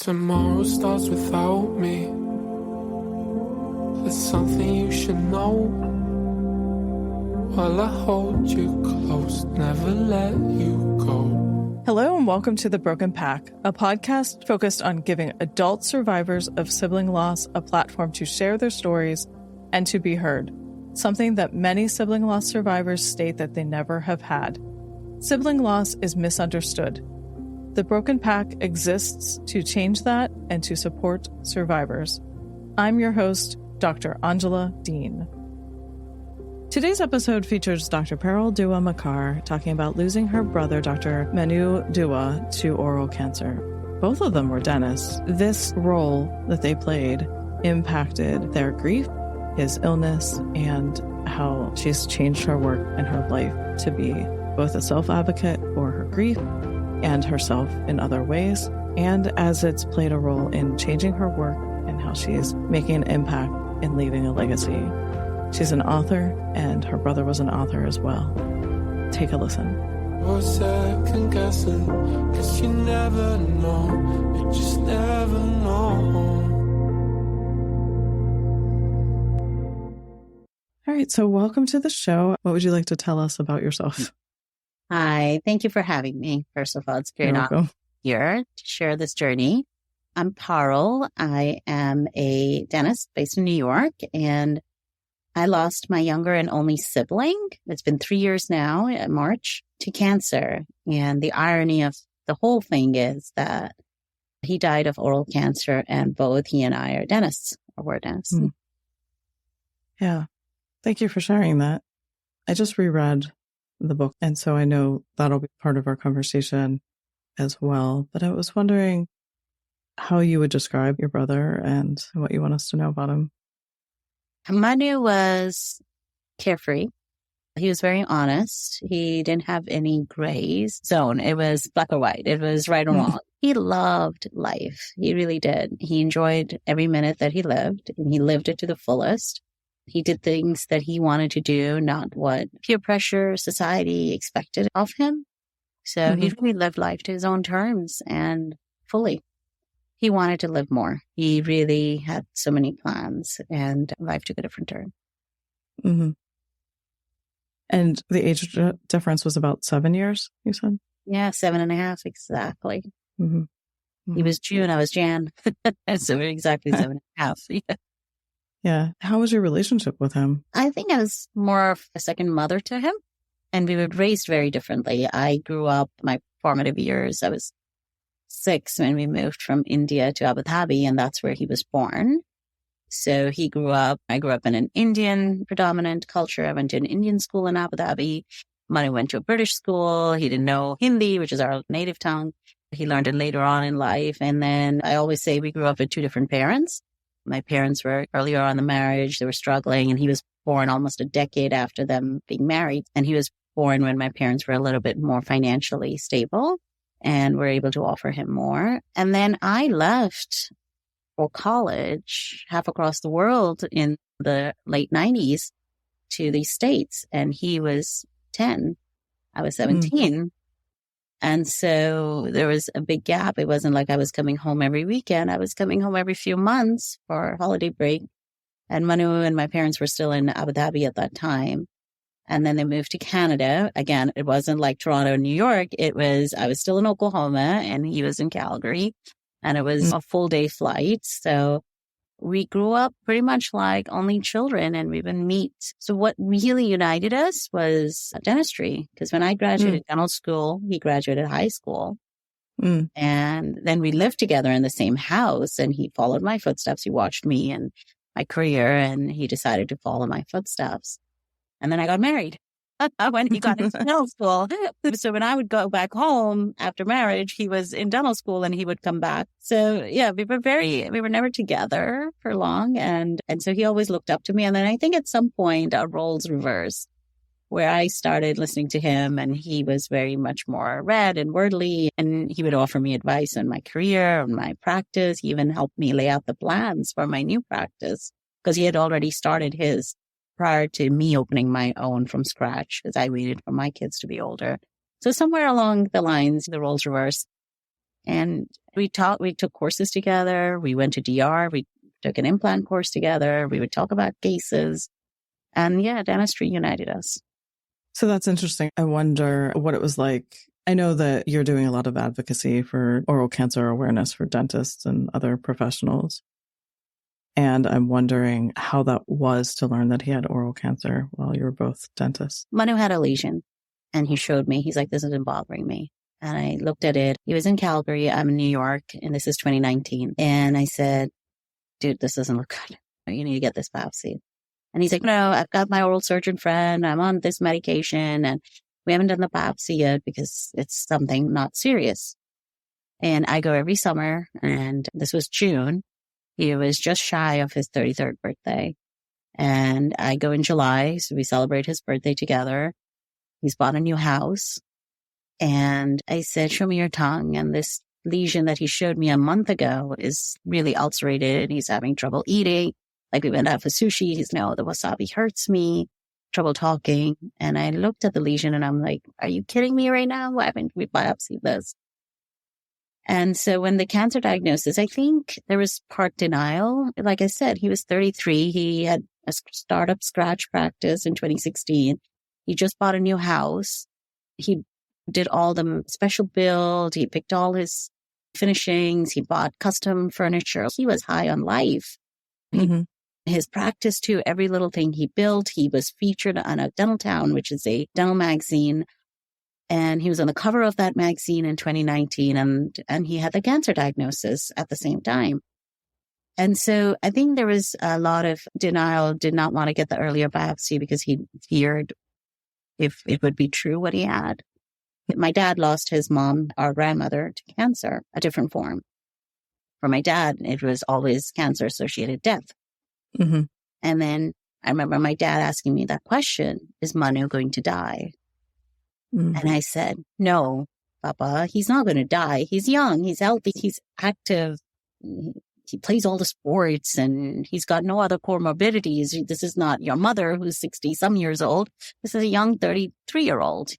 Tomorrow starts without me. There's something you should know. While I hold you close, never let you go. Hello and welcome to The Broken Pack, a podcast focused on giving adult survivors of sibling loss a platform to share their stories and to be heard, something that many sibling loss survivors state that they never have had. Sibling loss is misunderstood. The Broken Pack exists to change that and to support survivors. I'm your host, Dr. Angela Dean. Today's episode features Dr. Parul Dua Makkar talking about losing her brother, Dr. Manu Dua, to oral cancer. Both of them were dentists. This role that they played impacted their grief, his illness, and how she's changed her work and her life to be both a self-advocate for her grief and herself in other ways, and as it's played a role in changing her work and how she's making an impact in leaving a legacy. She's an author, and her brother was an author as well. Take a listen. Or second guessing, 'cause you never know, you just never know. All right, so welcome to the show. What would you like to tell us about yourself? Hi, thank you for having me. First of all, it's great honor here to share this journey. I'm Parul. I am a dentist based in New York, and I lost my younger and only sibling. It's been 3 years now in March to cancer. And the irony of the whole thing is that he died of oral cancer, and both he and I are dentists, or were dentists. Yeah. Thank you for sharing that. I just reread the book, and so I know that'll be part of our conversation as well. But I was wondering how you would describe your brother and what you want us to know about him. Manu was carefree. He was very honest. He didn't have any gray zone. It was black or white. It was right or wrong. He loved life. He really did. He enjoyed every minute that he lived, and he lived it to the fullest. He did things that he wanted to do, not what peer pressure society expected of him. So he really lived life to his own terms and fully. He wanted to live more. He really had so many plans, and life took a different turn. Mm-hmm. And the age difference was about 7 years, you said? Yeah, 7.5, exactly. Mm-hmm. Mm-hmm. He was June, I was Jan. So exactly 7.5. Yeah. Yeah. How was your relationship with him? I think I was more of a second mother to him, and we were raised very differently. I grew up my formative years. I was 6 when we moved from India to Abu Dhabi, and that's where he was born. So I grew up in an Indian predominant culture. I went to an Indian school in Abu Dhabi. Manu went to a British school. He didn't know Hindi, which is our native tongue. He learned it later on in life. And then I always say we grew up with 2 different parents. My parents were earlier on in the marriage. They were struggling, and he was born almost a decade after them being married. And he was born when my parents were a little bit more financially stable and were able to offer him more. And then I left for college half across the world in the late 90s to the States. And he was 10. I was 17. And so there was a big gap. It wasn't like I was coming home every weekend. I was coming home every few months for holiday break. And Manu and my parents were still in Abu Dhabi at that time. And then they moved to Canada. Again, it wasn't like Toronto and New York. I was still in Oklahoma, and he was in Calgary. And it was a full day flight. So we grew up pretty much like only children, and we would meet. So what really united us was dentistry, because when I graduated dental school, he graduated high school. And then we lived together in the same house, and he followed my footsteps. He watched me and my career, and he decided to follow my footsteps. And then I got married when he got into dental school. So when I would go back home after marriage, he was in dental school and he would come back. So yeah, we were never together for long. And so he always looked up to me. And then I think at some point our roles reversed, where I started listening to him, and he was very much more read and wordly. And he would offer me advice on my career, on my practice. He even helped me lay out the plans for my new practice, because he had already started his prior to me opening my own from scratch, because I waited for my kids to be older. So somewhere along the lines, the roles reversed. And we took courses together. We went to DR. We took an implant course together. We would talk about cases. And yeah, dentistry united us. So that's interesting. I wonder what it was like. I know that you're doing a lot of advocacy for oral cancer awareness for dentists and other professionals. And I'm wondering how that was to learn that he had oral cancer while you were both dentists. Manu had a lesion and he showed me, he's like, this isn't bothering me. And I looked at it. He was in Calgary. I'm in New York and this is 2019. And I said, dude, this doesn't look good. You need to get this biopsy. And he's like, no, I've got my oral surgeon friend. I'm on this medication and we haven't done the biopsy yet because it's something not serious. And I go every summer, and this was June. He was just shy of his 33rd birthday. And I go in July, so we celebrate his birthday together. He's bought a new house. And I said, show me your tongue. And this lesion that he showed me a month ago is really ulcerated and he's having trouble eating. Like we went out for sushi. He's, no, the wasabi hurts me, trouble talking. And I looked at the lesion and I'm like, are you kidding me right now? Why haven't we biopsied this? And so when the cancer diagnosis, I think there was part denial. Like I said, he was 33. He had a startup scratch practice in 2016. He just bought a new house. He did all the special build. He picked all his finishings. He bought custom furniture. He was high on life. Mm-hmm. His practice too, every little thing he built. He was featured on a Dental Town, which is a dental magazine. And he was on the cover of that magazine in 2019. And he had the cancer diagnosis at the same time. And so I think there was a lot of denial, did not want to get the earlier biopsy because he feared if it would be true what he had. My dad lost his mom, our grandmother, to cancer, a different form. For my dad, it was always cancer-associated death. Mm-hmm. And then I remember my dad asking me that question, is Manu going to die? Mm-hmm. And I said, no, Papa, he's not going to die. He's young, he's healthy, he's active. He plays all the sports and he's got no other comorbidities. This is not your mother who's 60-some years old. This is a young 33-year-old.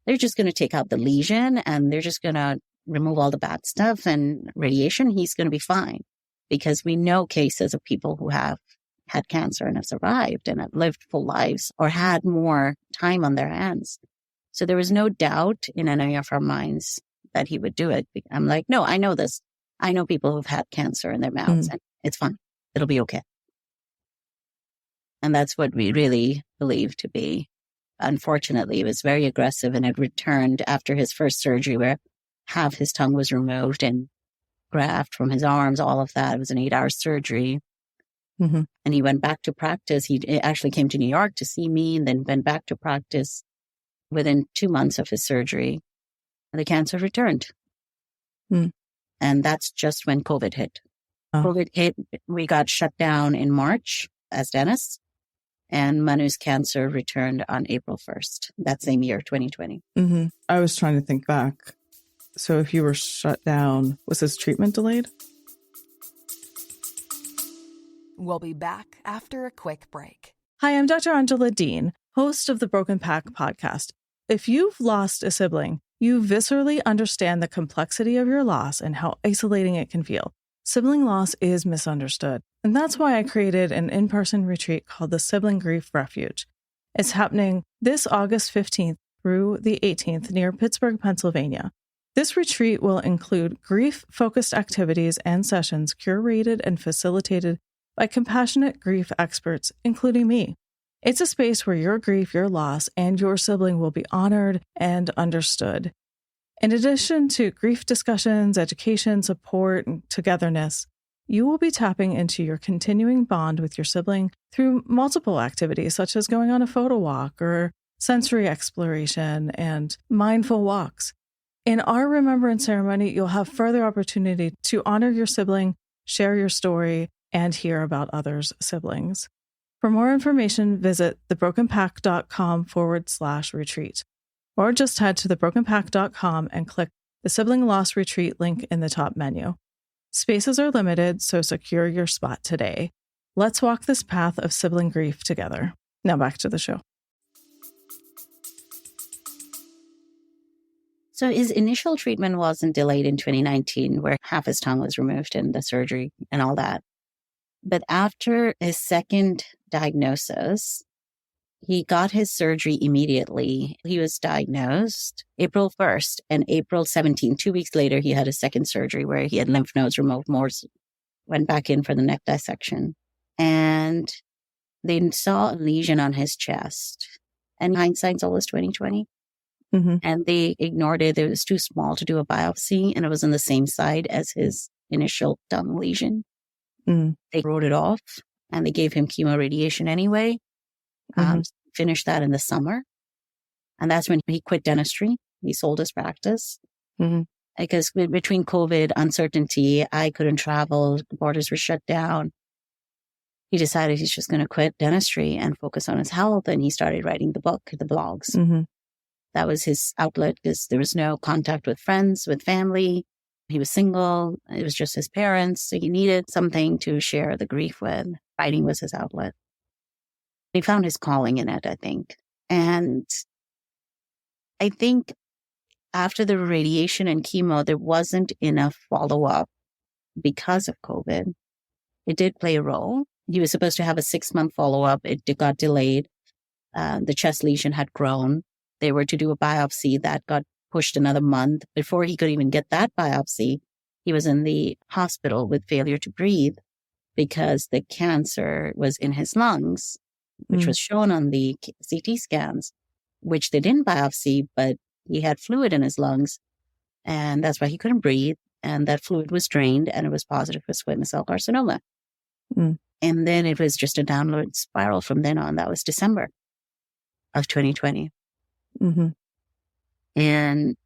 They're just going to take out the lesion and they're just going to remove all the bad stuff and radiation. He's going to be fine because we know cases of people who have had cancer and have survived and have lived full lives or had more time on their hands. So there was no doubt in any of our minds that he would do it. I'm like, no, I know this. I know people who've had cancer in their mouths and it's fine. It'll be okay. And that's what we really believe to be. Unfortunately, it was very aggressive and it returned after his first surgery where half his tongue was removed and graft from his arms, all of that. It was an 8-hour surgery. Mm-hmm. And he went back to practice. He actually came to New York to see me and then went back to practice within 2 months of his surgery. And the cancer returned. Mm. And that's just when COVID hit. COVID hit, we got shut down in March as dentists. And Manu's cancer returned on April 1st, that same year, 2020. Mm-hmm. I was trying to think back. So if you were shut down, was his treatment delayed? We'll be back after a quick break. Hi, I'm Dr. Angela Dean, host of the Broken Pack podcast. If you've lost a sibling, you viscerally understand the complexity of your loss and how isolating it can feel. Sibling loss is misunderstood. And that's why I created an in-person retreat called the Sibling Grief Refuge. It's happening this August 15th through the 18th near Pittsburgh, Pennsylvania. This retreat will include grief-focused activities and sessions curated and facilitated by compassionate grief experts, including me. It's a space where your grief, your loss, and your sibling will be honored and understood. In addition to grief discussions, education, support, and togetherness, you will be tapping into your continuing bond with your sibling through multiple activities such as going on a photo walk or sensory exploration and mindful walks. In our remembrance ceremony, you'll have further opportunity to honor your sibling, share your story, and hear about others' siblings. For more information, visit thebrokenpack.com/retreat. Or just head to thebrokenpack.com and click the Sibling Loss Retreat link in the top menu. Spaces are limited, so secure your spot today. Let's walk this path of sibling grief together. Now back to the show. So his initial treatment wasn't delayed in 2019, where half his tongue was removed and the surgery and all that. But after his second diagnosis, he got his surgery immediately. He was diagnosed April 1st, and April 17th, 2 weeks later, he had a second surgery where he had lymph nodes removed, more went back in for the neck dissection. And they saw a lesion on his chest. And hindsight's always 2020. Mm-hmm. And they ignored it. It was too small to do a biopsy, and it was on the same side as his initial tongue lesion. Mm-hmm. They wrote it off, and they gave him chemoradiation anyway. Finished that in the summer. And that's when he quit dentistry. He sold his practice. Mm-hmm. Because between COVID, uncertainty, I couldn't travel, the borders were shut down. He decided he's just going to quit dentistry and focus on his health. And he started writing the book, the blogs. Mm-hmm. That was his outlet because there was no contact with friends, with family. He was single. It was just his parents. So he needed something to share the grief with. Writing was his outlet. He found his calling in it, I think. And I think after the radiation and chemo, there wasn't enough follow-up because of COVID. It did play a role. He was supposed to have a 6-month follow-up. It got delayed. The chest lesion had grown. They were to do a biopsy that got pushed another month. Before he could even get that biopsy, he was in the hospital with failure to breathe because the cancer was in his lungs, which was shown on the CT scans, which they didn't biopsy, but he had fluid in his lungs. And that's why he couldn't breathe. And that fluid was drained and it was positive for squamous cell carcinoma. Mm. And then it was just a downward spiral from then on. That was December of 2020. Mm-hmm. And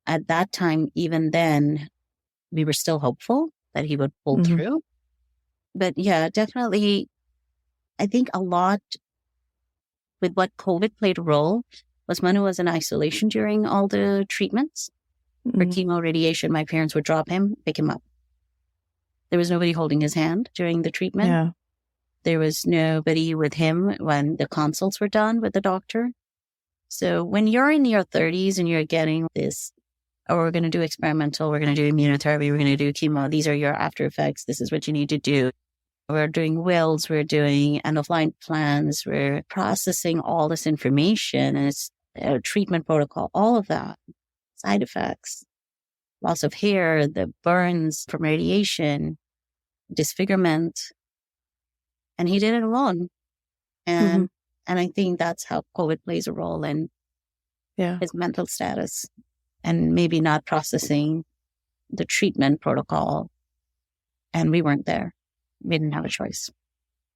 at that time, even then, we were still hopeful that he would pull through. But yeah, definitely, I think a lot with what COVID played a role was Manu was in isolation during all the treatments. For chemo radiation, my parents would drop him, pick him up. There was nobody holding his hand during the treatment. Yeah. There was nobody with him when the consults were done with the doctor. So when you're in your 30s and you're getting this, oh, we're going to do experimental, we're going to do immunotherapy, we're going to do chemo, these are your after effects, this is what you need to do. We're doing wills, we're doing end-of-line plans, we're processing all this information, and it's a treatment protocol, all of that, side effects, loss of hair, the burns from radiation, disfigurement. And he did it alone. And I think that's how COVID plays a role in his mental status and maybe not processing the treatment protocol. And we weren't there. We didn't have a choice.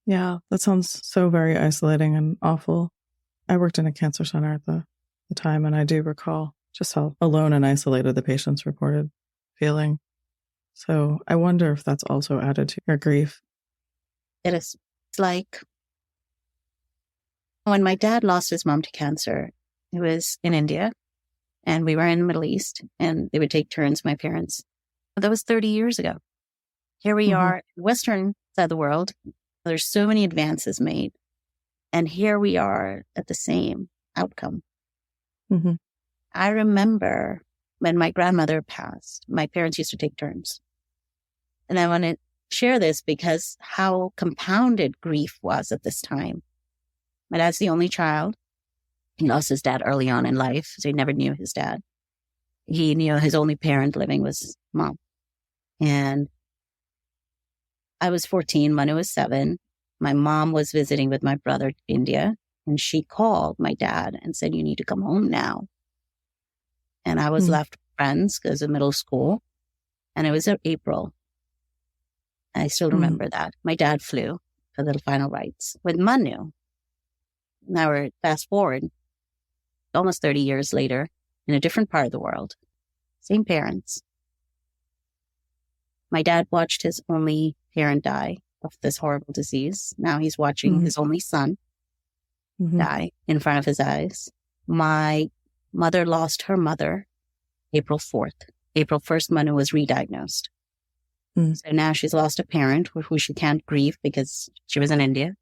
Yeah, that sounds so very isolating and awful. I worked in a cancer center at the time, and I do recall just how alone and isolated the patients reported feeling. So I wonder if that's also added to your grief. It is. It's like when my dad lost his mom to cancer, it was in India and we were in the Middle East and they would take turns, my parents. That was 30 years ago. Here we are, Western side of the world. There's so many advances made. And here we are at the same outcome. I remember when my grandmother passed, my parents used to take turns. And I want to share this because how compounded grief was at this time. My dad's the only child. He lost his dad early on in life, so he never knew his dad. He knew his only parent living was mom. And I was 14, Manu was 7. My mom was visiting with my brother to India, and she called my dad and said, "You need to come home now." And I was left with friends because of middle school. And it was April. I still remember that. My dad flew for the final rites with Manu. Now we're fast forward almost 30 years later in a different part of the world. Same parents. My dad watched his only parent die of this horrible disease. Now he's watching his only son die in front of his eyes. My mother lost her mother April 4th. April 1st, Manu was re-diagnosed. So now she's lost a parent who she can't grieve because she was in India.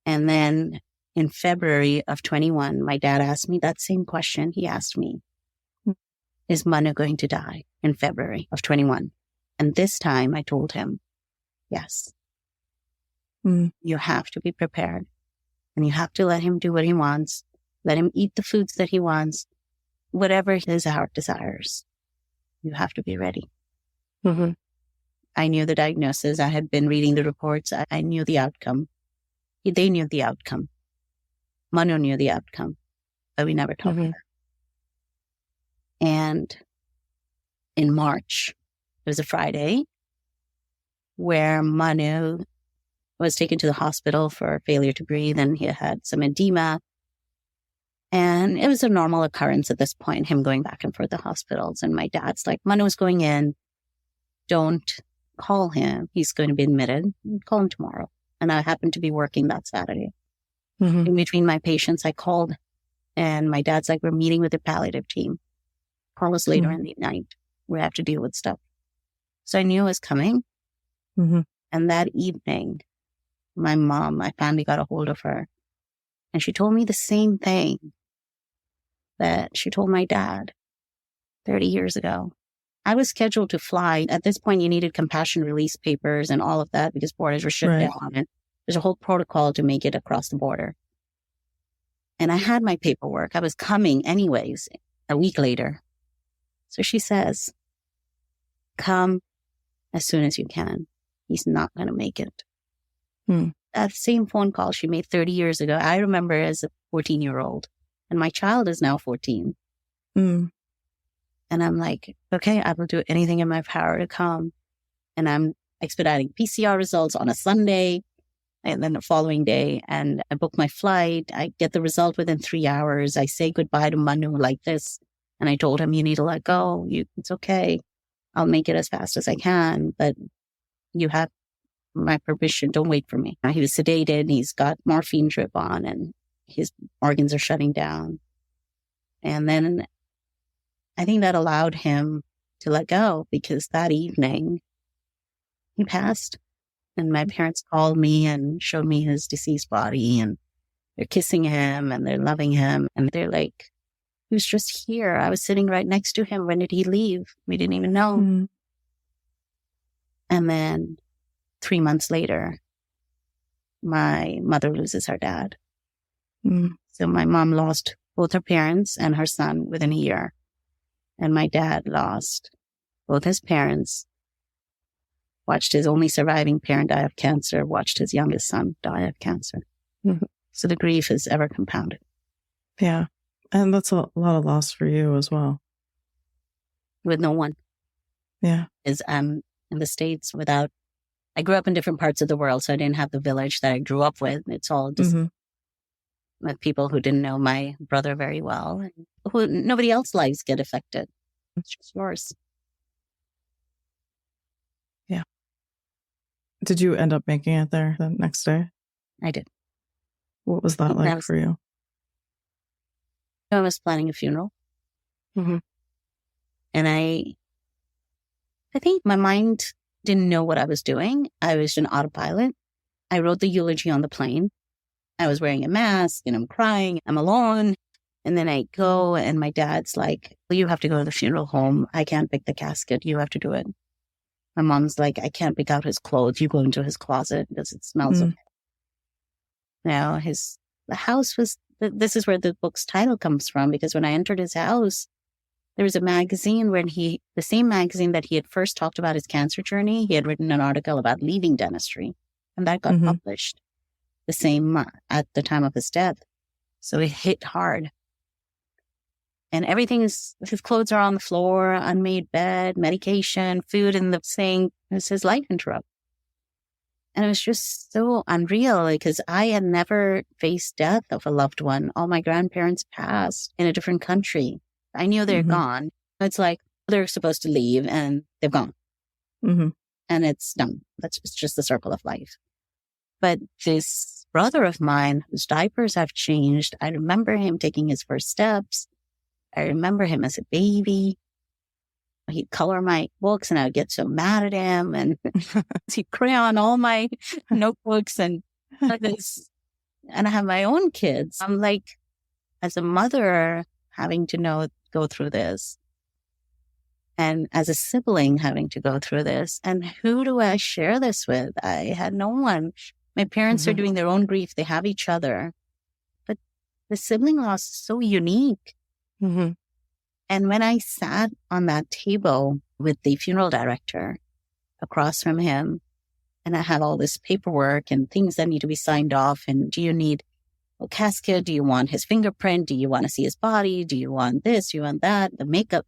And then in February of 21, my dad asked me that same question. He asked me, is Manu going to die in February of 21? And this time I told him, yes. You have to be prepared and you have to let him do what he wants. Let him eat the foods that he wants, whatever his heart desires. You have to be ready. I knew the diagnosis. I had been reading the reports. I knew the outcome. They knew the outcome. Manu knew the outcome, but we never told her. And in March, it was a Friday, where Manu was taken to the hospital for failure to breathe, and he had some edema. And it was a normal occurrence at this point, him going back and forth to hospitals. And my dad's like, Manu's going in. Don't call him. He's going to be admitted. Call him tomorrow. And I happened to be working that Saturday. In between my patients, I called, and my dad's like, we're meeting with the palliative team. Call us later in the night. We have to deal with stuff. So I knew it was coming. And that evening, my family got a hold of her. And she told me the same thing that she told my dad 30 years ago. I was scheduled to fly. At this point, you needed compassion release papers and all of that because borders were shut down. And there's a whole protocol to make it across the border. And I had my paperwork. I was coming anyways, a week later. So she says, come as soon as you can. He's not going to make it. That same phone call she made 30 years ago, I remember as a 14-year-old. And my child is now 14. And I'm like, okay, I will do anything in my power to come. And I'm expediting PCR results on a Sunday and then the following day. And I book my flight. I get the result within 3 hours. I say goodbye to Manu like this. And I told him, you need to let go. It's okay. I'll make it as fast as I can. But you have my permission. Don't wait for me. He was sedated. He's got morphine drip on and his organs are shutting down. And then I think that allowed him to let go because that evening he passed. And my parents called me and showed me his deceased body, and they're kissing him and they're loving him. And they're like, he was just here. I was sitting right next to him. When did he leave? We didn't even know. And then 3 months later, my mother loses her dad. So my mom lost both her parents and her son within a year. And my dad lost both his parents, watched his only surviving parent die of cancer, watched his youngest son die of cancer. So the grief is ever compounded. Yeah. And that's a lot of loss for you as well. With no one. Yeah. In the States I grew up in different parts of the world, so I didn't have the village that I grew up with. It's all just with people who didn't know my brother very well, and who nobody else's lives get affected. It's just yours. Yeah. Did you end up making it there the next day? I did. What was that like for you? I was planning a funeral. And I think my mind didn't know what I was doing. I was in autopilot. I wrote the eulogy on the plane. I was wearing a mask and I'm crying. I'm alone. And then I go and my dad's like, well, you have to go to the funeral home. I can't pick the casket. You have to do it. My mom's like, I can't pick out his clothes. You go into his closet because it smells of him. Now, the house was, this is where the book's title comes from, because when I entered his house, there was a magazine where the same magazine that he had first talked about his cancer journey, he had written an article about leaving dentistry, and that got published the same at the time of his death. So it hit hard. And his clothes are on the floor, unmade bed, medication, food in the sink. It was his life interrupt. And it was just so unreal because I had never faced death of a loved one. All my grandparents passed in a different country. I knew they're gone. It's like they're supposed to leave and they've gone. And it's done. It's just the circle of life. But this brother of mine whose diapers have changed, I remember him taking his first steps. I remember him as a baby. He'd color my books and I would get so mad at him, and he'd crayon all my notebooks and like this. and I have my own kids. I'm like, as a mother, having to go through this, and as a sibling having to go through this, and who do I share this with? I had no one. My parents are doing their own grief. They have each other. But the sibling loss is so unique. Mm-hmm. And when I sat on that table with the funeral director across from him, and I had all this paperwork and things that need to be signed off, and do you need a casket? Do you want his fingerprint? Do you want to see his body? Do you want this? Do you want that? The makeup?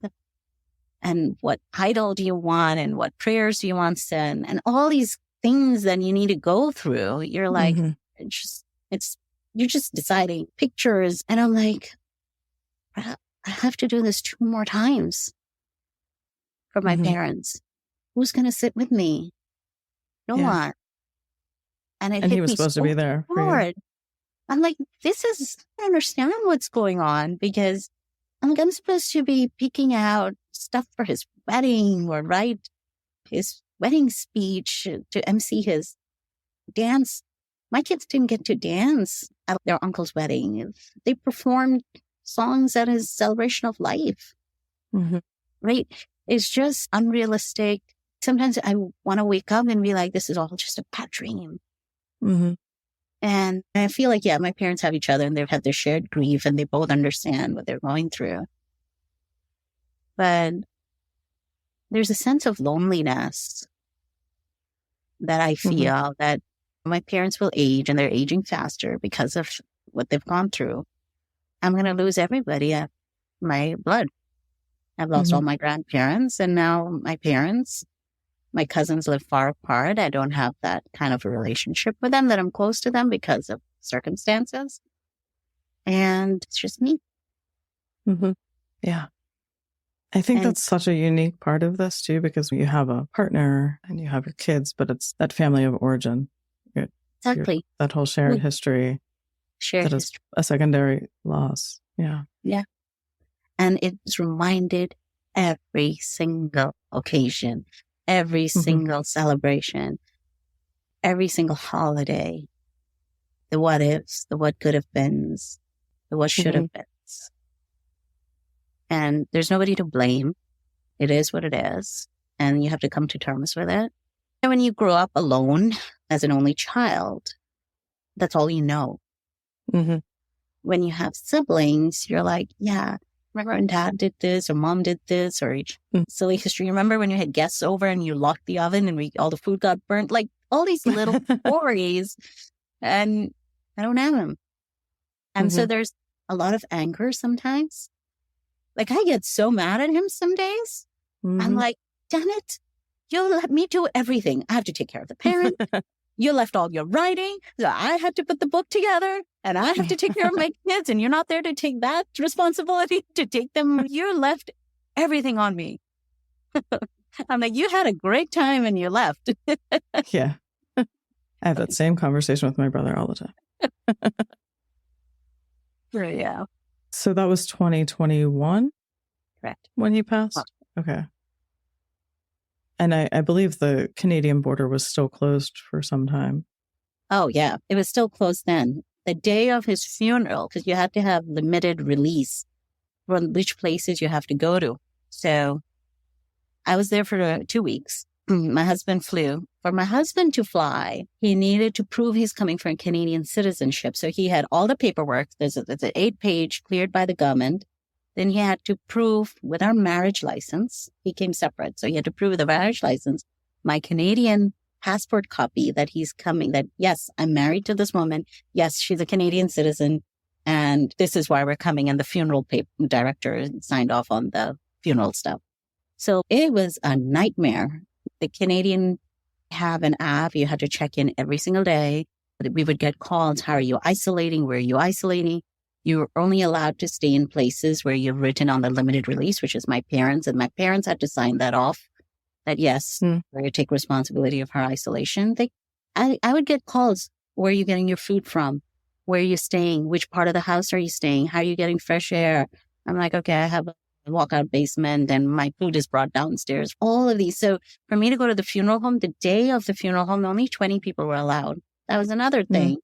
And what idol do you want? And what prayers do you want said? And all these things that you need to go through. You're like, you're just deciding pictures. And I'm like, I have to do this 2 more times for my parents. Who's going to sit with me? No one. And he was supposed to be there. Hard. I'm like, I don't understand what's going on, because I'm supposed to be picking out stuff for his wedding or write his wedding speech, to MC his dance. My kids didn't get to dance at their uncle's wedding. They performed songs at his celebration of life. Right? It's just unrealistic. Sometimes I want to wake up and be like, this is all just a bad dream. And I feel like, my parents have each other and they've had their shared grief and they both understand what they're going through. But there's a sense of loneliness that I feel that my parents will age, and they're aging faster because of what they've gone through. I'm going to lose everybody at my blood. I've lost all my grandparents, and now my parents. My cousins live far apart. I don't have that kind of a relationship with them, that I'm close to them because of circumstances. And it's just me. Yeah. I think that's such a unique part of this too, because you have a partner and you have your kids, but it's that family of origin. Exactly. That whole shared history. Shared is a secondary loss. Yeah. Yeah. And it's reminded every single occasion, every single celebration, every single holiday, the what ifs, the what could have been, the what should have been. And there's nobody to blame. It is what it is. And you have to come to terms with it. And when you grow up alone as an only child, that's all you know. When you have siblings, you're like, remember when dad did this or mom did this, or silly history. Remember when you had guests over and you locked the oven and all the food got burnt? Like all these little stories, and I don't have them. And so there's a lot of anger sometimes. Like I get so mad at him some days. I'm like, damn it. You let me do everything. I have to take care of the parent. You left all your writing. So I had to put the book together, and I have to take care of my kids. And you're not there to take that responsibility, to take them. You left everything on me. I'm like, you had a great time and you left. Yeah. I have that same conversation with my brother all the time. Yeah. So that was 2021? Correct. When he passed? Okay. And I believe the Canadian border was still closed for some time. Oh, yeah. It was still closed then. The day of his funeral, because you had to have limited release for which places you have to go to. So I was there for 2 weeks. My husband flew. For my husband to fly, he needed to prove he's coming from Canadian citizenship. So he had all the paperwork. There's an 8-page cleared by the government. Then he had to prove with our marriage license. He came separate. So he had to prove with the marriage license, my Canadian passport copy, that he's coming, that yes, I'm married to this woman. Yes, she's a Canadian citizen. And this is why we're coming. And the funeral director signed off on the funeral stuff. So it was a nightmare. The Canadian have an app. You had to check in every single day. We would get calls. How are you isolating? Where are you isolating? You're only allowed to stay in places where you've written on the limited release, which is my parents. And my parents had to sign that off. That yes, where you take responsibility of her isolation. I would get calls. Where are you getting your food from? Where are you staying? Which part of the house are you staying? How are you getting fresh air? I'm like, okay, I have a walkout basement and my food is brought downstairs. All of these. So for me to go to the funeral home, the day of the funeral home, only 20 people were allowed. That was another thing.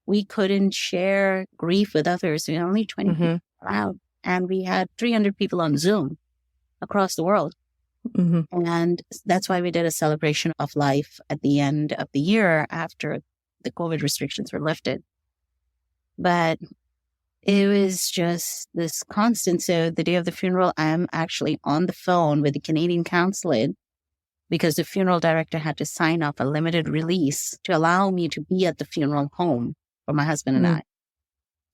we couldn't share grief with others. We were only 20 people around, and we had 300 people on Zoom across the world. And that's why we did a celebration of life at the end of the year after the COVID restrictions were lifted. But it was just this constant. So the day of the funeral, I am actually on the phone with the Canadian consulate because the funeral director had to sign off a limited release to allow me to be at the funeral home for my husband and I.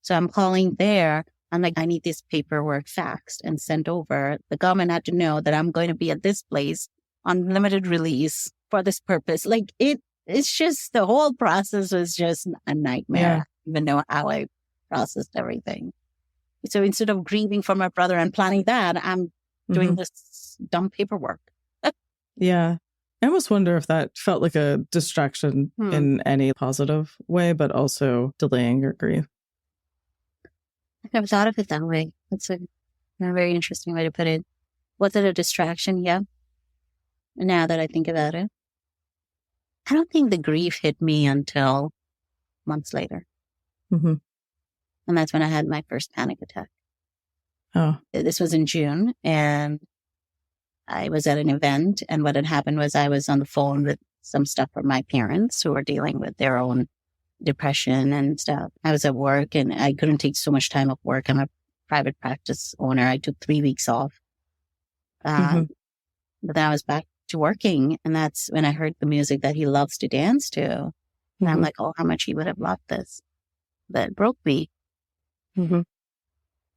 So I'm calling there. I'm like, I need this paperwork faxed and sent over. The government had to know that I'm going to be at this place on limited release for this purpose. Like it's just, the whole process was just a nightmare. Yeah. I don't even know how I processed everything. So instead of grieving for my brother and planning that, I'm doing this dumb paperwork. Yeah. I almost wonder if that felt like a distraction in any positive way, but also delaying your grief. I never thought of it that way. That's a very interesting way to put it. Was it a distraction? Yeah. Now that I think about it, I don't think the grief hit me until months later. And that's when I had my first panic attack. Oh. This was in June, and I was at an event, and what had happened was I was on the phone with some stuff from my parents who were dealing with their own depression and stuff. I was at work, and I couldn't take so much time off work. I'm a private practice owner. I took 3 weeks off. But then I was back to working, and that's when I heard the music that he loves to dance to. And I'm like, oh, how much he would have loved this. That broke me.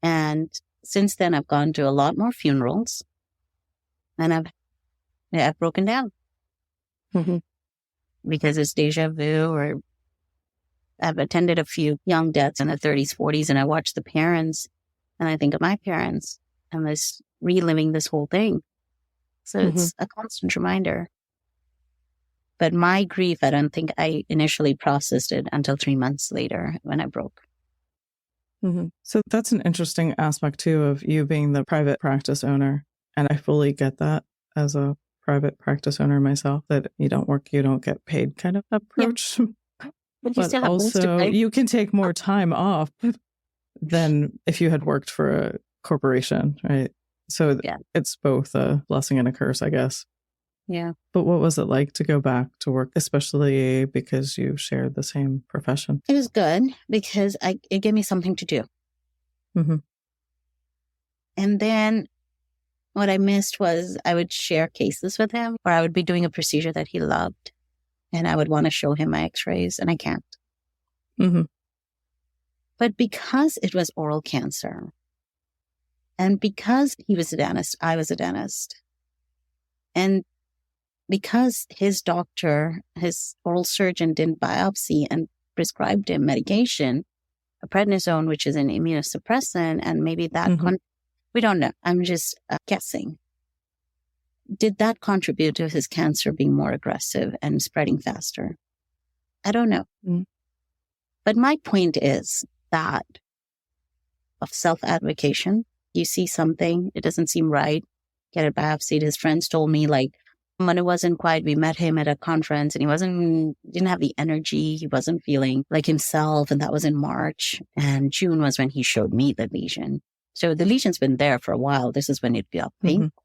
And since then, I've gone to a lot more funerals, and I've broken down because it's deja vu, or I've attended a few young deaths in the 30s, 40s, and I watch the parents, and I think of my parents, and this reliving this whole thing. So it's a constant reminder. But my grief, I don't think I initially processed it until 3 months later when I broke. So that's an interesting aspect too of you being the private practice owner. And I fully get that as a private practice owner myself, that you don't work, you don't get paid kind of approach. Yeah. But you still have also you can take more time off than if you had worked for a corporation, right? So it's both a blessing and a curse, I guess. Yeah. But what was it like to go back to work, especially because you shared the same profession? It was good because it gave me something to do. And then what I missed was I would share cases with him, or I would be doing a procedure that he loved, and I would want to show him my x-rays, and I can't. But because it was oral cancer, and because he was a dentist, I was a dentist, and because his doctor, his oral surgeon, didn't biopsy and prescribed him medication, a prednisone, which is an immunosuppressant, and maybe that, we don't know. I'm just guessing. Did that contribute to his cancer being more aggressive and spreading faster? I don't know. But my point is that of self-advocation, you see something, it doesn't seem right, get it biopsied. His friends told me, like, when it wasn't quite, we met him at a conference and he didn't have the energy. He wasn't feeling like himself. And that was in March. And June was when he showed me the lesion. So the lesion's been there for a while. This is when it'd be painful.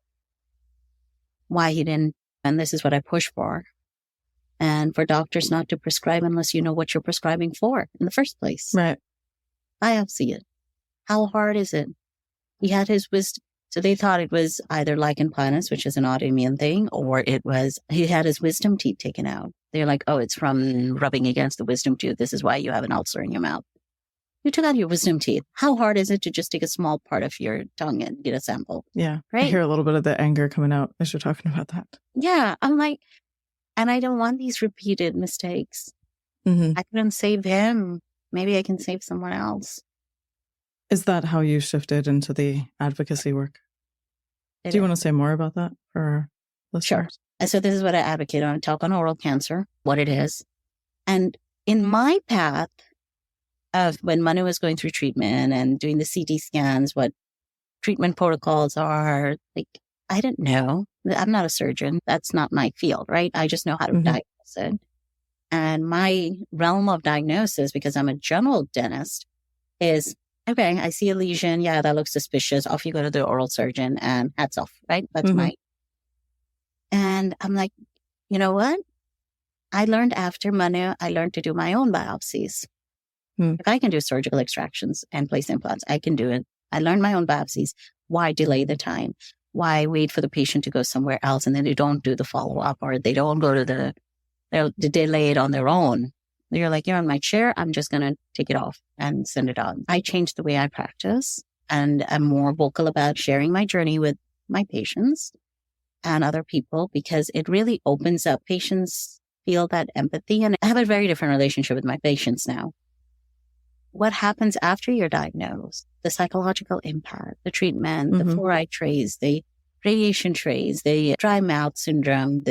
Why he didn't, and this is what I push for. And for doctors not to prescribe unless you know what you're prescribing for in the first place. Right. Biopsy it. How hard is it? He had his wisdom. So they thought it was either lichen planus, which is an autoimmune thing, or he had his wisdom teeth taken out. They're like, oh, it's from rubbing against the wisdom tooth. This is why you have an ulcer in your mouth. You took out your wisdom teeth. How hard is it to just take a small part of your tongue and get a sample? Yeah. Right? I hear a little bit of the anger coming out as you're talking about that. Yeah. I'm like, and I don't want these repeated mistakes. I couldn't save him. Maybe I can save someone else. Is that how you shifted into the advocacy work? Do you want to say more about that for our listeners? Sure. So this is what I advocate on. I talk on oral cancer, what it is. And in my path of when Manu was going through treatment and doing the CT scans, what treatment protocols are, like, I didn't know. I'm not a surgeon. That's not my field, right? I just know how to diagnose it. And my realm of diagnosis, because I'm a general dentist, is, okay, I see a lesion. Yeah, that looks suspicious. Off you go to the oral surgeon and hats off, right? That's and I'm like, you know what? I learned after Manu, I learned to do my own biopsies. If I can do surgical extractions and place implants, I can do it. I learned my own biopsies. Why delay the time? Why wait for the patient to go somewhere else and then they don't do the follow-up, or they don't go to they'll delay it on their own. You're like, you're on my chair. I'm just going to take it off and send it on. I changed the way I practice, and I'm more vocal about sharing my journey with my patients and other people, because it really opens up. Patients feel that empathy, and I have a very different relationship with my patients now. What happens after you're diagnosed, the psychological impact, the treatment, the fluoride trays, the radiation trays, the dry mouth syndrome,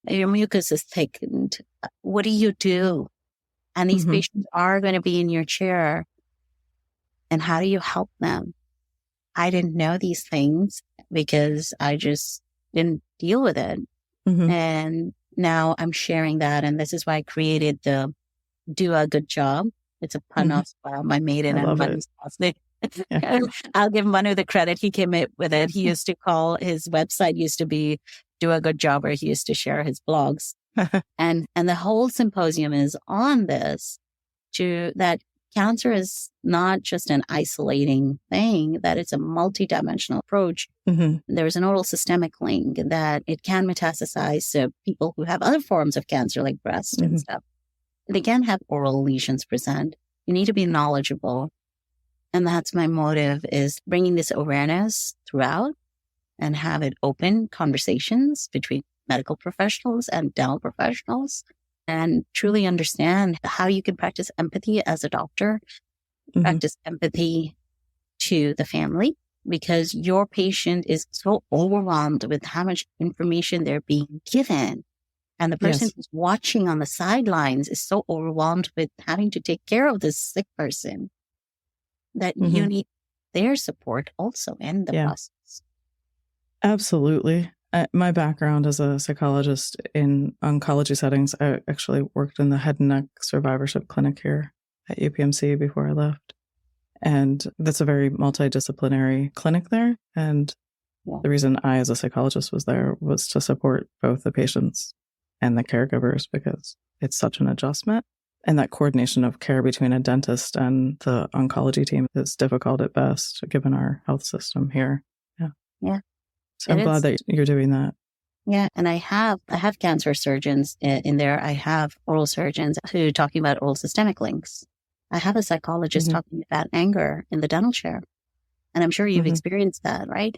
your mucus is thickened. What do you do? And these patients are going to be in your chair. And how do you help them? I didn't know these things because I just didn't deal with it. And now I'm sharing that. And this is why I created the Do a Good Job. It's a pun off my maiden and Manu's last name. I'll give Manu the credit. He came up with it. He used to call, his website used to be Do a Good Job, where he used to share his blogs. and the whole symposium is on this, that cancer is not just an isolating thing, that it's a multidimensional approach. There's an oral systemic link, that it can metastasize to people who have other forms of cancer like breast and stuff. They can have oral lesions present. You need to be knowledgeable. And that's my motive, is bringing this awareness throughout and have it open conversations between medical professionals and dental professionals, and truly understand how you can practice empathy as a doctor, practice empathy to the family, because your patient is so overwhelmed with how much information they're being given. And the person who's watching on the sidelines is so overwhelmed with having to take care of this sick person that you need their support also in the process. Absolutely. My background as a psychologist in oncology settings, I actually worked in the head and neck survivorship clinic here at UPMC before I left. And that's a very multidisciplinary clinic there. And the reason I, as a psychologist, was there was to support both the patients and the caregivers, because it's such an adjustment. And that coordination of care between a dentist and the oncology team is difficult at best, given our health system here. Yeah. So I'm glad that you're doing that. Yeah. And I have cancer surgeons in there. I have oral surgeons who are talking about oral systemic links. I have a psychologist talking about anger in the dental chair. And I'm sure you've experienced that, right?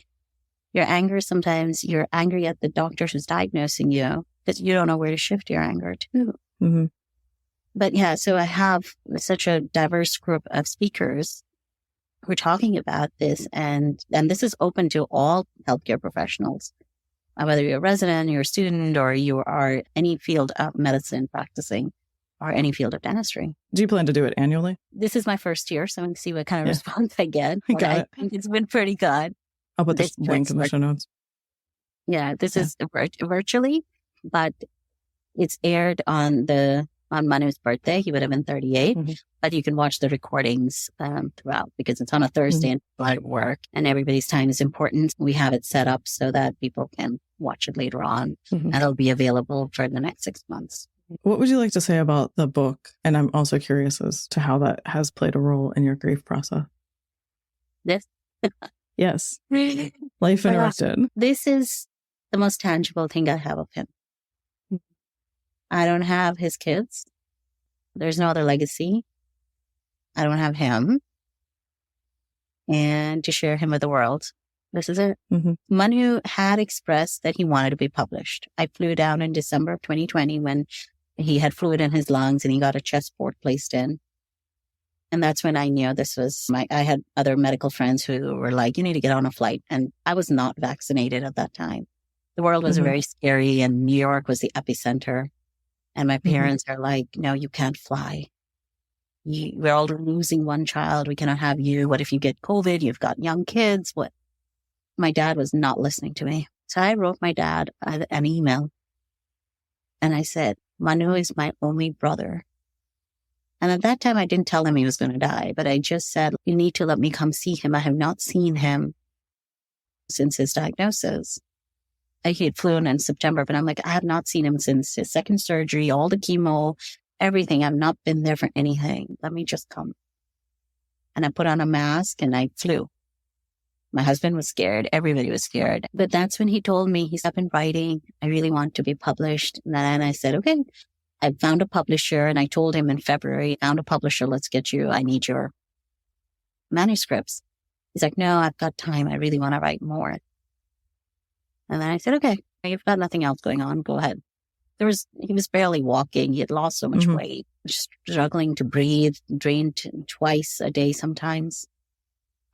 Your anger, sometimes you're angry at the doctor who's diagnosing you because you don't know where to shift your anger to. But yeah, so I have such a diverse group of speakers who are talking about this. And this is open to all healthcare professionals, whether you're a resident, you're a student, or you are any field of medicine practicing, or any field of dentistry. Do you plan to do it annually? This is my first year, so I'm going to see what kind of response I get. I think it's been pretty good. I'll put this link in the show notes. Yeah, this is virtually, but it's aired on Manu's birthday. He would have been 38, but you can watch the recordings throughout, because it's on a Thursday and a lot of work, and everybody's time is important. We have it set up so that people can watch it later on, and it'll be available for the next 6 months. What would you like to say about the book? And I'm also curious as to how that has played a role in your grief process. This? Yes. Life Interrupted. This is the most tangible thing I have of him. I don't have his kids. There's no other legacy. I don't have him. And to share him with the world. This is it. Manu had expressed that he wanted to be published. I flew down in December of 2020 when he had fluid in his lungs and he got a chest port placed in. And that's when I knew this was I had other medical friends who were like, you need to get on a flight. And I was not vaccinated at that time. The world was very scary, and New York was the epicenter. And my parents are like, no, you can't fly. We're all losing one child. We cannot have you. What if you get COVID? You've got young kids. What? My dad was not listening to me. So I wrote my dad an email. And I said, Manu is my only brother. And at that time, I didn't tell him he was going to die, but I just said, you need to let me come see him. I have not seen him since his diagnosis. He had flown in September, but I'm like, I have not seen him since his second surgery, all the chemo, everything. I've not been there for anything. Let me just come. And I put on a mask and I flew. My husband was scared. Everybody was scared. But that's when he told me, he's up in writing. I really want to be published. And then I said, okay. I found a publisher and I told him in February, found a publisher, let's get you, I need your manuscripts. He's like, no, I've got time. I really want to write more. And then I said, okay, you've got nothing else going on. Go ahead. He was barely walking. He had lost so much weight, struggling to breathe, drained twice a day sometimes.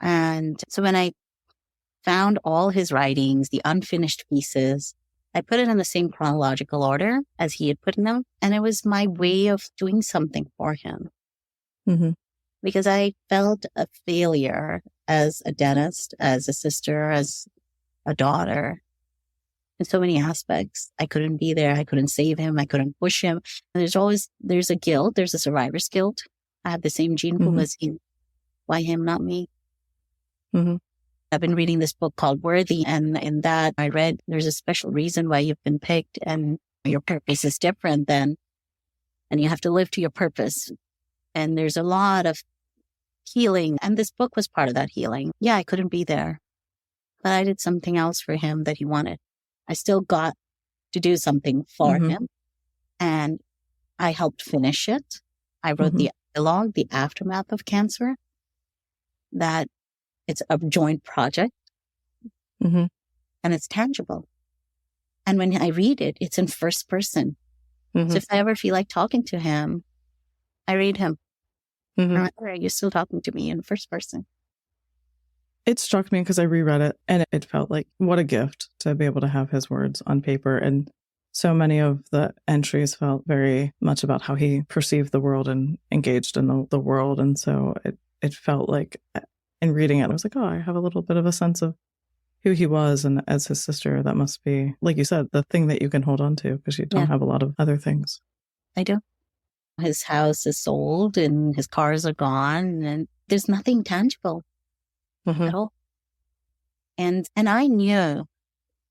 And so when I found all his writings, the unfinished pieces, I put it in the same chronological order as he had put in them. And it was my way of doing something for him. Because I felt a failure as a dentist, as a sister, as a daughter. In so many aspects, I couldn't be there. I couldn't save him. I couldn't push him. And there's a guilt. There's a survivor's guilt. I have the same gene pool as him. Why him, not me? I've been reading this book called Worthy. And in that I read, there's a special reason why you've been picked and your purpose is different and you have to live to your purpose. And there's a lot of healing. And this book was part of that healing. Yeah, I couldn't be there, but I did something else for him that he wanted. I still got to do something for him. And I helped finish it. I wrote the epilogue, the aftermath of cancer, that it's a joint project and it's tangible. And when I read it, it's in first person. So if I ever feel like talking to him, I read him. I'm like, all right, you're still talking to me in first person. It struck me because I reread it and it felt like what a gift to be able to have his words on paper. And so many of the entries felt very much about how he perceived the world and engaged in the world. And so it felt like in reading it, I was like, oh, I have a little bit of a sense of who he was. And as his sister, that must be, like you said, the thing that you can hold on to because you don't have a lot of other things. I do. His house is sold and his cars are gone and there's nothing tangible. At all. And I knew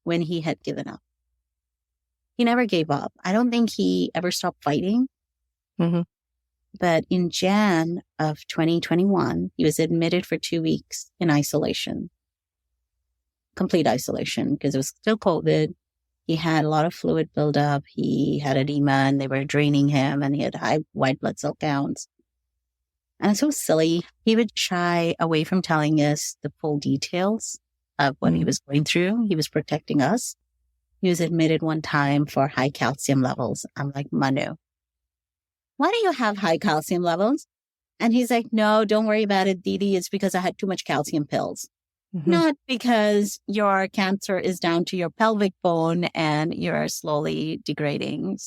when he had given up. He never gave up. I don't think he ever stopped fighting. But in Jan of 2021, he was admitted for 2 weeks in isolation. Complete isolation because it was still COVID. He had a lot of fluid buildup. He had edema and they were draining him and he had high white blood cell counts. And it's so silly. He would shy away from telling us the full details of what he was going through. He was protecting us. He was admitted one time for high calcium levels. I'm like, Manu, why do you have high calcium levels? And he's like, no, don't worry about it, Didi. It's because I had too much calcium pills. Not because your cancer is down to your pelvic bone and you're slowly degrading.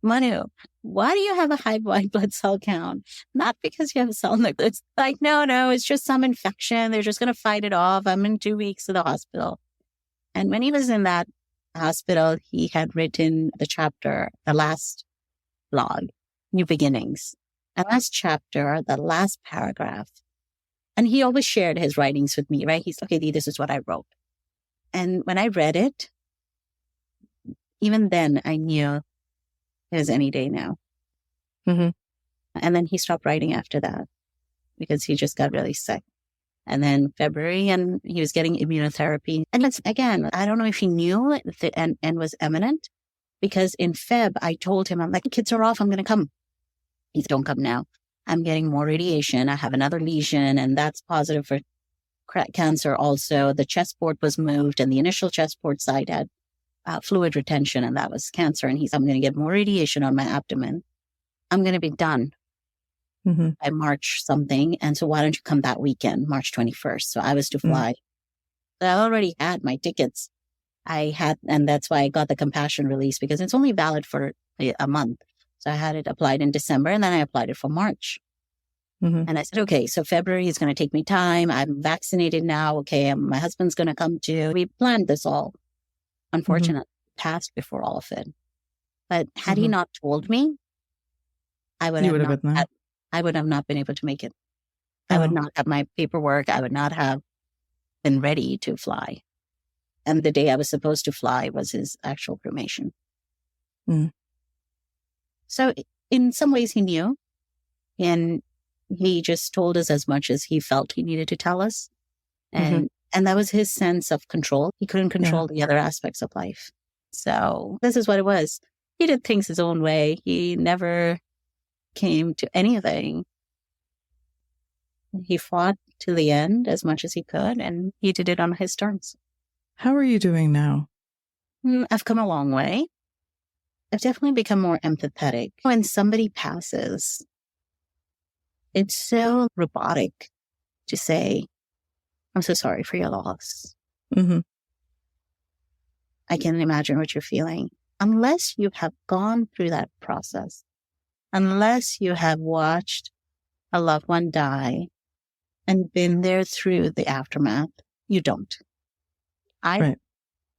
Manu, why do you have a high white blood cell count? Not because you have a cell nucleus. It's like, no, it's just some infection. They're just going to fight it off. I'm in 2 weeks to the hospital. And when he was in that hospital, he had written the chapter, the last blog, New Beginnings. The last chapter, the last paragraph. And he always shared his writings with me, right? He's, okay, Dee, this is what I wrote. And when I read it, even then I knew it was any day now. And then he stopped writing after that because he just got really sick. And then February, and he was getting immunotherapy. And again, I don't know if he knew it and was imminent because in Feb, I told him, I'm like, kids are off. I'm going to come. He said, don't come now. I'm getting more radiation. I have another lesion and that's positive for cancer also. The chessboard was moved and the initial chessboard side had fluid retention and that was cancer. And I'm going to get more radiation on my abdomen. I'm going to be done by March something. And so why don't you come that weekend, March 21st? So I was to fly. I already had my tickets. And that's why I got the compassion release because it's only valid for a month. So I had it applied in December and then I applied it for March. And I said, okay, so February is going to take me time. I'm vaccinated now. Okay. My husband's going to come too. We planned this all. Unfortunately, passed before all of it. But had he not told me, I would You have would have not been there. I would have not been able to make it. I would Oh. not have my paperwork. I would not have been ready to fly. And the day I was supposed to fly was his actual cremation. Mm. So in some ways he knew, and he just told us as much as he felt he needed to tell us. And that was his sense of control. He couldn't control the other aspects of life. So this is what it was. He did things his own way. He never came to anything. He fought to the end as much as he could, and he did it on his terms. How are you doing now? I've come a long way. I've definitely become more empathetic. When somebody passes, it's so robotic to say, I'm so sorry for your loss. Mm-hmm. I can imagine what you're feeling. Unless you have gone through that process, unless you have watched a loved one die and been there through the aftermath, you don't. And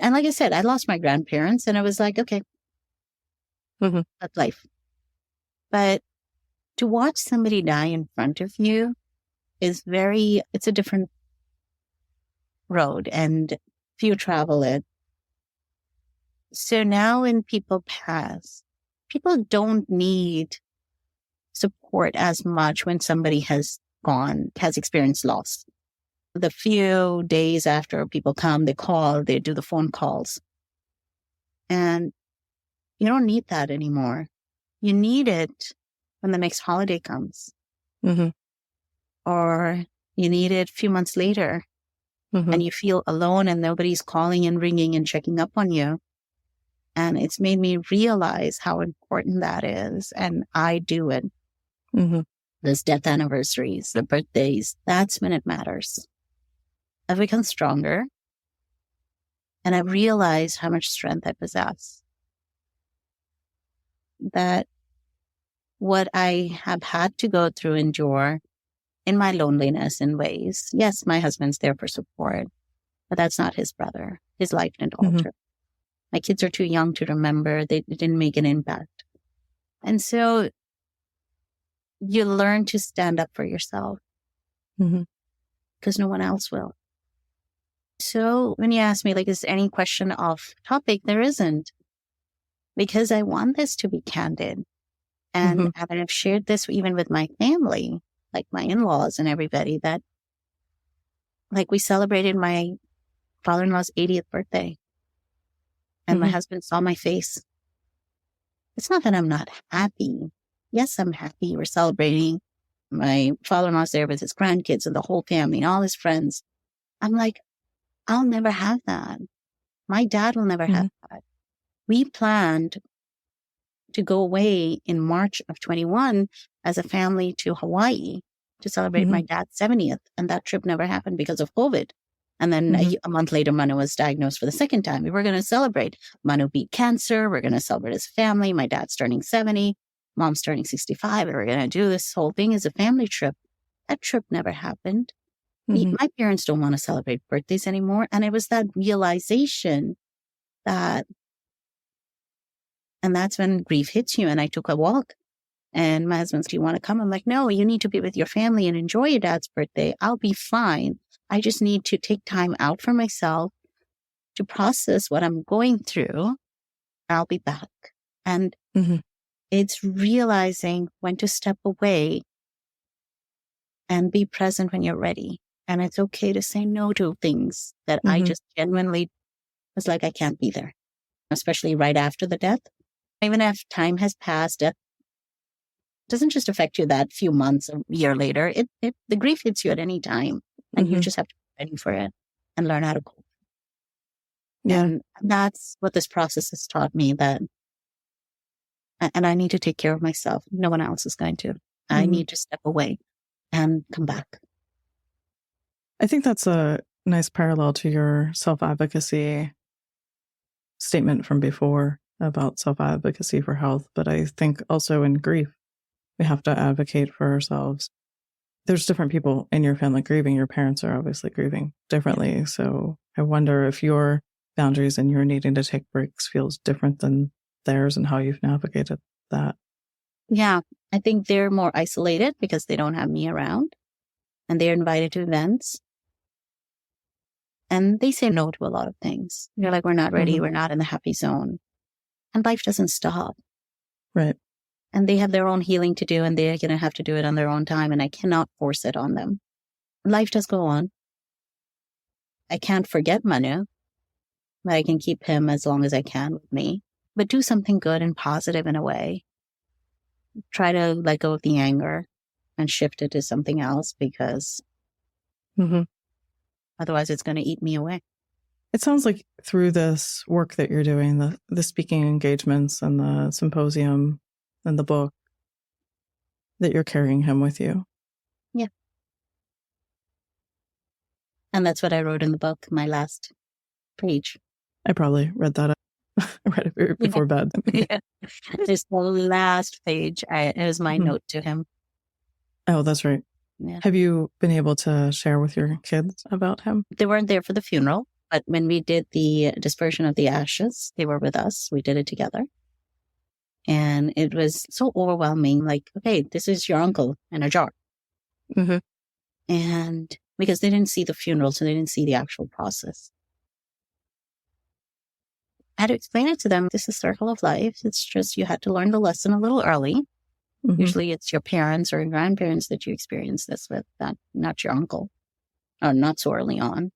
like I said, I lost my grandparents and I was like, okay, that's life. But to watch somebody die in front of you is it's a different road, and few travel it. So now when people pass, people don't need support as much when somebody has experienced loss. The few days after people come, they call, they do the phone calls. And you don't need that anymore. You need it when the next holiday comes. Or you need it a few months later and you feel alone and nobody's calling and ringing and checking up on you. And it's made me realize how important that is. And I do it. Those death anniversaries, the birthdays, that's when it matters. I've become stronger. And I've realized how much strength I possess. That what I have had to go through, endure in my loneliness in ways. Yes, my husband's there for support, but that's not his brother. His life didn't alter. My kids are too young to remember. They didn't make an impact. And so you learn to stand up for yourself because no one else will. So when you ask me, like, is there any question off topic? There isn't, because I want this to be candid. And I've shared this even with my family, like my in-laws and everybody, that like we celebrated my father-in-law's 80th birthday and my husband saw my face. It's not that I'm not happy. Yes, I'm happy. We're celebrating. My father-in-law's there with his grandkids and the whole family and all his friends. I'm like, I'll never have that. My dad will never have that. We planned to go away in March of 21 as a family to Hawaii to celebrate my dad's 70th. And that trip never happened because of COVID. And then a month later, Manu was diagnosed for the second time. We were going to celebrate. Manu beat cancer. We're going to celebrate his family. My dad's turning 70. Mom's turning 65. And we're going to do this whole thing as a family trip. That trip never happened. My parents don't want to celebrate birthdays anymore. And it was that realization that, and that's when grief hits you. And I took a walk and my husband's, do you want to come? I'm like, no, you need to be with your family and enjoy your dad's birthday. I'll be fine. I just need to take time out for myself to process what I'm going through. I'll be back. And it's realizing when to step away and be present when you're ready. And it's okay to say no to things that I just genuinely was like, I can't be there, especially right after the death. Even if time has passed, death doesn't just affect you that few months or year later. The grief hits you at any time, and you just have to be ready for it and learn how to cope. Yeah. And that's what this process has taught me, that, and I need to take care of myself. No one else is going to. I need to step away and come back. I think that's a nice parallel to your self-advocacy statement from before about self-advocacy for health. But I think also in grief, we have to advocate for ourselves. There's different people in your family grieving. Your parents are obviously grieving differently. Yeah. So I wonder if your boundaries and your needing to take breaks feels different than theirs and how you've navigated that. Yeah, I think they're more isolated because they don't have me around, and they're invited to events. And they say no to a lot of things. They're like, we're not ready. We're not in the happy zone. And life doesn't stop. Right. And they have their own healing to do, and they're going to have to do it on their own time. And I cannot force it on them. Life does go on. I can't forget Manu, but I can keep him as long as I can with me. But do something good and positive in a way. Try to let go of the anger and shift it to something else, because otherwise it's going to eat me away. It sounds like through this work that you're doing, the speaking engagements and the symposium and the book, that you're carrying him with you. Yeah. And that's what I wrote in the book, my last page. I probably read that. I read it before bed. Yeah. Just the last page. It was my note to him. Oh, that's right. Yeah. Have you been able to share with your kids about him? They weren't there for the funeral, but when we did the dispersion of the ashes, they were with us. We did it together. And it was so overwhelming. Like, okay, this is your uncle in a jar. And because they didn't see the funeral, so they didn't see the actual process. I had to explain it to them. This is circle of life. It's just you had to learn the lesson a little early. Usually it's your parents or your grandparents that you experience this with, not your uncle, or not so early on.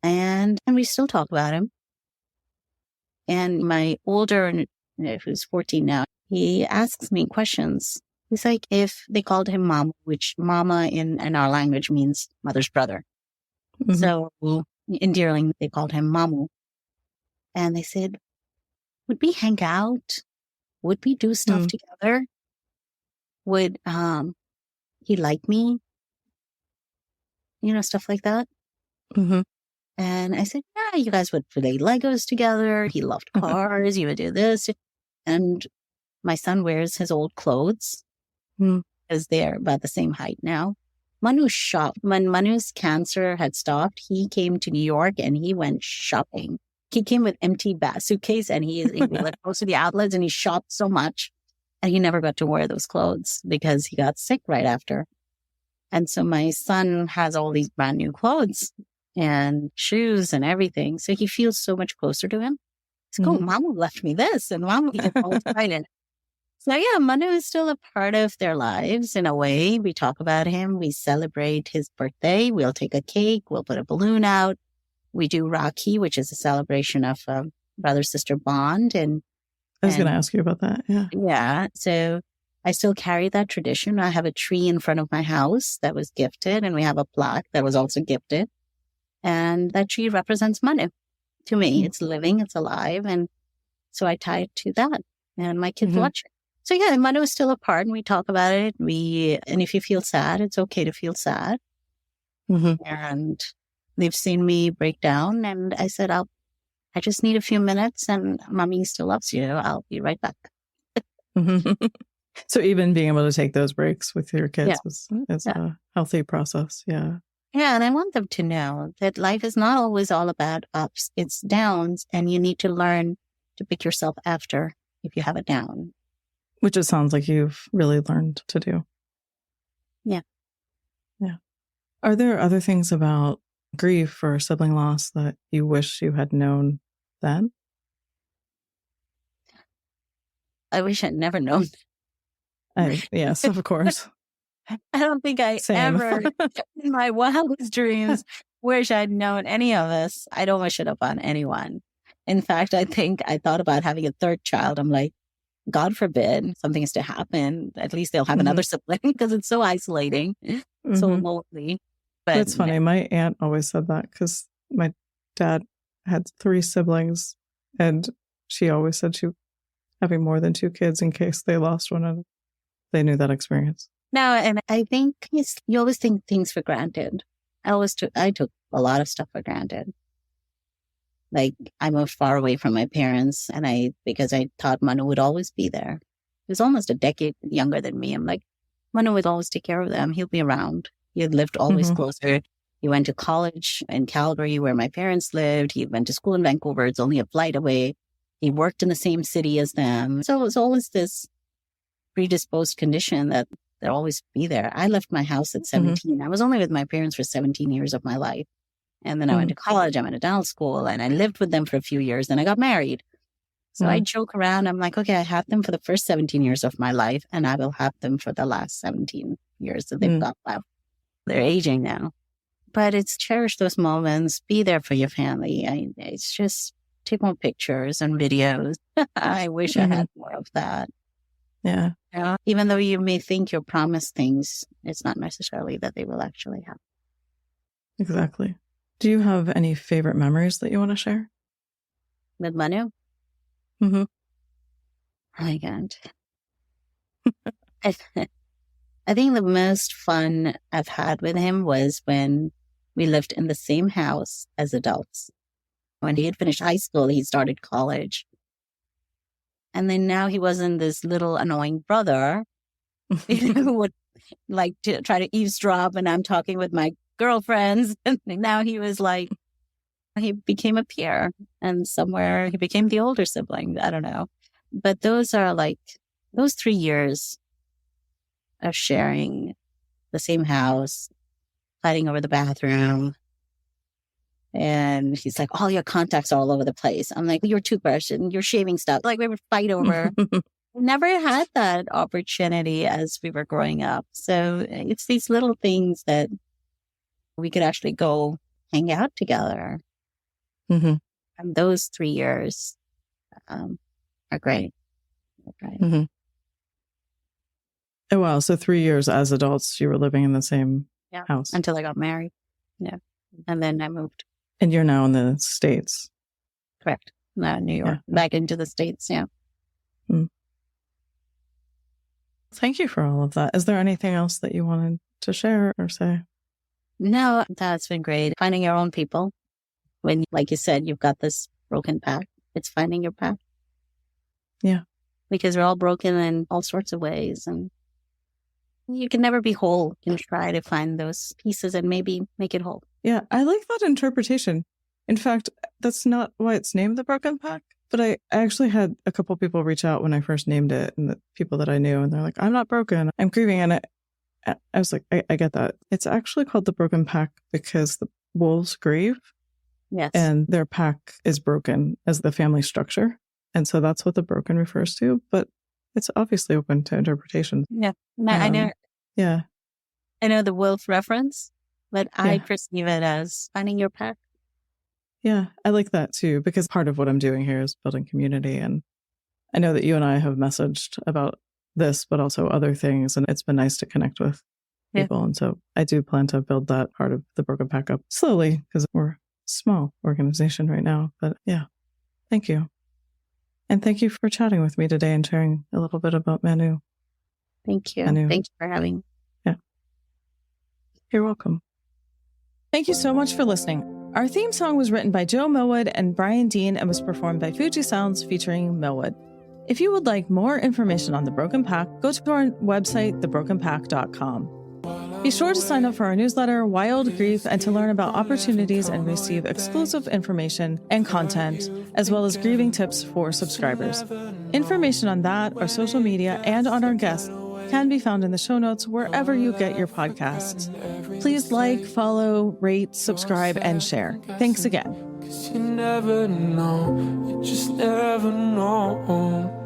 And we still talk about him. And my older, who's 14 now, he asks me questions. He's like, if they called him Mama, which Mama in our language means mother's brother. So in Deerling, they called him Mamu. And they said, would we hang out? Would we do stuff together? Would he like me? You know, stuff like that. And I said, yeah, you guys would play Legos together. He loved cars. You would do this. And my son wears his old clothes because they're about the same height now. Manu shopped. When Manu's cancer had stopped, he came to New York and he went shopping. He came with empty suitcase and he goes to the outlets and he shopped so much. And he never got to wear those clothes because he got sick right after. And so my son has all these brand new clothes and shoes and everything. So he feels so much closer to him. He's like, oh, Mama left me this and Mama gets all excited. So yeah, Manu is still a part of their lives in a way. We talk about him. We celebrate his birthday. We'll take a cake. We'll put a balloon out. We do Rakhi, which is a celebration of brother-sister bond. And I was going to ask you about that. Yeah. Yeah. So I still carry that tradition. I have a tree in front of my house that was gifted, and we have a plaque that was also gifted. And that tree represents Manu to me. It's living, it's alive. And so I tie it to that. And my kids watch it. So yeah, Manu is still a part, and we talk about it. And if you feel sad, it's okay to feel sad. And they've seen me break down. And I said, I just need a few minutes, and Mommy still loves you. I'll be right back. So even being able to take those breaks with your kids is a healthy process. Yeah. Yeah. And I want them to know that life is not always all about ups, it's downs. And you need to learn to pick yourself after if you have a down. Which it sounds like you've really learned to do. Yeah. Yeah. Are there other things about grief or sibling loss that you wish you had known then? I wish I'd never known. Yes, of course. I don't think I ever, in my wildest dreams, wish I'd known any of this. I don't wish it upon anyone. In fact, I think I thought about having a third child. I'm like, God forbid something is to happen. At least they'll have another sibling, because it's so isolating, so lonely. But that's funny. My aunt always said that because my dad had 3 siblings, and she always said she was having more than 2 kids in case they lost one, and they knew that experience. No, and I think you always take things for granted. I took a lot of stuff for granted. Like, I moved far away from my parents, and because I thought Manu would always be there. He was almost a decade younger than me. I'm like, Manu would always take care of them. He'll be around. He had lived always closer. He went to college in Calgary, where my parents lived. He went to school in Vancouver. It's only a flight away. He worked in the same city as them. So it was always this predisposed condition that they'll always be there. I left my house at 17. I was only with my parents for 17 years of my life. And then I went to college, I went to dental school, and I lived with them for a few years. Then I got married. So I joke around. I'm like, okay, I had them for the first 17 years of my life, and I will have them for the last 17 years that they've got left. They're aging now. But it's cherish those moments, be there for your family. It's just take more pictures and videos. I wish I had more of that. Yeah. Even though you may think you're promised things, it's not necessarily that they will actually happen. Exactly. Do you have any favorite memories that you want to share? With Manu? Mm-hmm. Oh my God. I think the most fun I've had with him was when we lived in the same house as adults. When he had finished high school, he started college. And then now he wasn't this little annoying brother who would like to try to eavesdrop and I'm talking with my girlfriends. And now he was like, he became a peer and somewhere he became the older sibling. I don't know. But those are like, those 3 years of sharing the same house, fighting over the bathroom. And he's like, all your contacts are all over the place. I'm like, your toothbrush and your shaving stuff. Like we would fight over. Never had that opportunity as we were growing up. So it's these little things that we could actually go hang out together. And those 3 years are great. Oh, wow. So 3 years as adults, you were living in the same house? Until I got married. Yeah. And then I moved. And you're now in the States? Correct. No, New York. Yeah. Back into the States, yeah. Thank you for all of that. Is there anything else that you wanted to share or say? No, that's been great. Finding your own people. When, like you said, you've got this broken path, it's finding your path. Yeah. Because we're all broken in all sorts of ways. And you can never be whole. You can try to find those pieces and maybe make it whole. Yeah, I like that interpretation. In fact, that's not why it's named the Broken Pack. But I actually had a couple people reach out when I first named it, and the people that I knew, and they're like, I'm not broken, I'm grieving. And I was like, I get that. It's actually called the Broken Pack because the wolves grieve. Yes. And their pack is broken as the family structure. And so that's what the broken refers to. But it's obviously open to interpretation. Yeah. I know. Yeah. I know the wolf reference, but I perceive it as finding your pack. Yeah, I like that too, because part of what I'm doing here is building community. And I know that you and I have messaged about this, but also other things. And it's been nice to connect with people. And so I do plan to build that part of the Broken Pack up slowly because we're a small organization right now. But yeah, thank you. And thank you for chatting with me today and sharing a little bit about Manu. Thank you. Manu. Thank you for having me. Yeah. You're welcome. Thank you so much for listening. Our theme song was written by Joe Mylward and Brian Dean and was performed by Fuji Sounds featuring Mylward. If you would like more information on The Broken Pack, go to our website, thebrokenpack.com. Be sure to sign up for our newsletter, Wild Grief, and to learn about opportunities and receive exclusive information and content, as well as grieving tips for subscribers. Information on that, our social media, and on our guests can be found in the show notes wherever you get your podcasts. Please like, follow, rate, subscribe, and share. Thanks again. 'Cause you never know, you just never know.